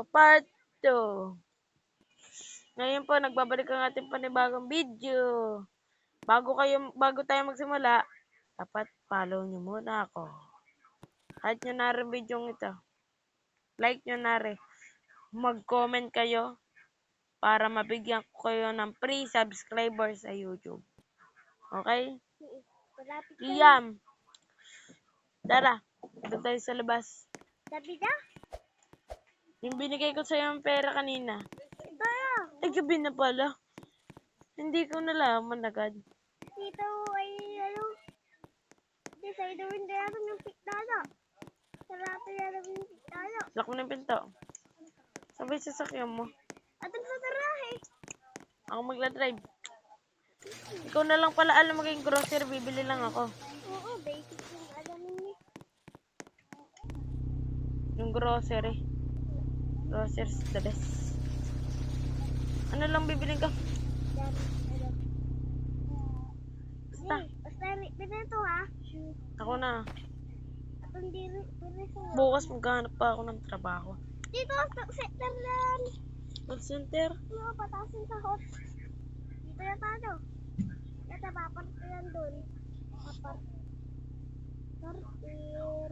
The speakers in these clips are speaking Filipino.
part 2. Ngayon po, nagbabalik ang ating panibagong video. Bago tayo magsimula, dapat follow nyo muna ako. Kahit nyo na rin video ito. Like nyo na rin. Mag-comment kayo para mabigyan ko kayo ng free subscribers sa YouTube. Okay? Liam, tara, doon tayo sa labas. Sabi na? Yung binigay ko sa'yo yung pera kanina. Kaya, Ay, gabi na pala. Hindi ko nalaman agad. dito ay hindi sa idawin na natin yung piktala. Sarapin na natin yung piktala. Lock mo na yung pinto. Sabay sasakyan mo. Atang sa tarahe. Ako magla-drive. Ikaw na lang pala alam maging grocery. Bibili lang ako. Oo, basic yung alamin niya. Yung grocery. Groceries the best. Ano lang bibilin ka? Basta. Basta, pinito ha. Ako na. Atang diri, pinito. Bukas maghahanap pa ako ng trabaho. Dito, sa center lang. Call center? Oo, patasin sa hot. Dito yung tayo. Ito, papart ko yan dun. Papart. Partir.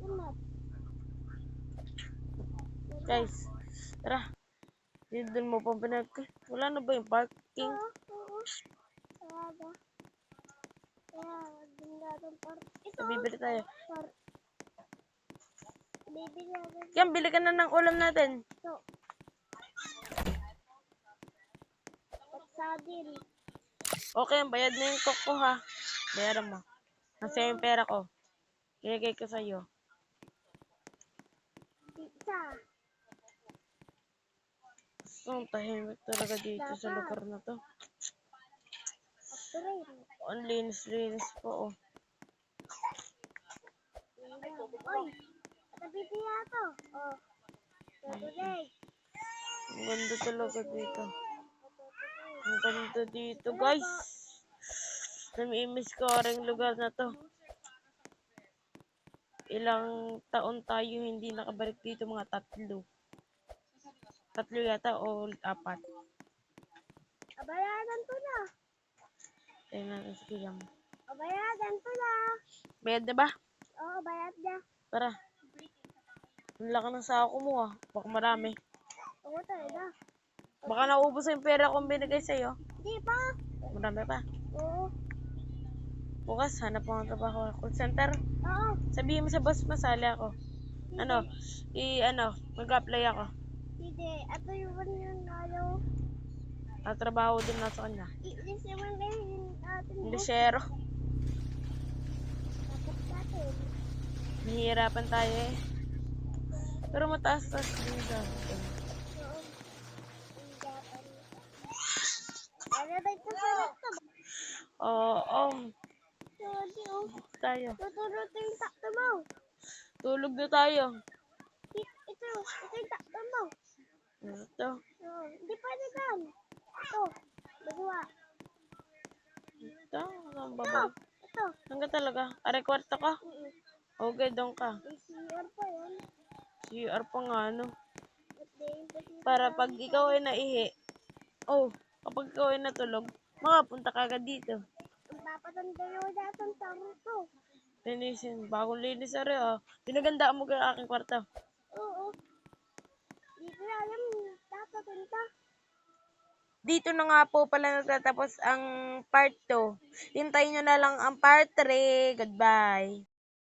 Umat. Guys, tara. Dito mo pa pinag... Wala na ba yung parking? Oo. Kaya ba? Kaya, din natin part. Ito, Bibili tayo. part. Bibili natin Yan, bili ka na ng ulam natin. ito. At sadin. Okay, bayad na yung coke ko ha. Bayaran mo. Nasa yung pera ko. Kinigay ko sa'yo. Pizza. Ang tahimik talaga dito sa lugar na to. After Ang linis-linis po oh. Oy, tabi niya to. Oh. Today. Ang ganda talaga dito. Ang ganda dito guys. Namimiss ko rin lugar na to. Ilang taon tayo hindi nakabalik dito, mga 3. 3 yata o 4. Abayadan to na. Tingnan natin si Kiyam. Abayadan to na. Bayad na ba? Oo, bayad na. Tara. Ang laki ng sako mo ah. Baka marami. Oo, talaga. Baka naubos yung pera kong binigay sa'yo. Di pa. Marami pa. Oo. Bukas, hanap mo ang trabaho. Call center. Oo. Sabihin mo sa boss, masali ako. Mag-apply ako. Hindi. Ato yung ano. Trabaho din na sa kanya. Iilis naman na yung ating Inglesero. Dapat natin. Nahihirapan tayo eh. Pero mataas-taas din sa akin. Oo. Ano ba ito sa rito? Oo. Sorry, oh. Tayo. Tutulog yung takto mo. Tulog na tayo. Ito yung takto mo. Ito. Oo. Hindi pwede doon. Ito. Dalawa. Ito. Ang baba. Ito. Hanggang talaga. Aray, kwarto ka. Okay, doon ka. May CR pa yan. CR pa nga, no? At then, Para pag ikaw ay naihi. Oh, kapag ikaw ay natulog, makapunta ka agad dito. ang papatanda yung datang tamo ko. Linisin. Bagong linis na rin, oh. Pinagandaan mo ka aking kwarto. Oo. Dito na alam, tapapunta. Dito na nga po pala nagtatapos ang part 2. Hintayin nyo na lang ang part 3. Goodbye.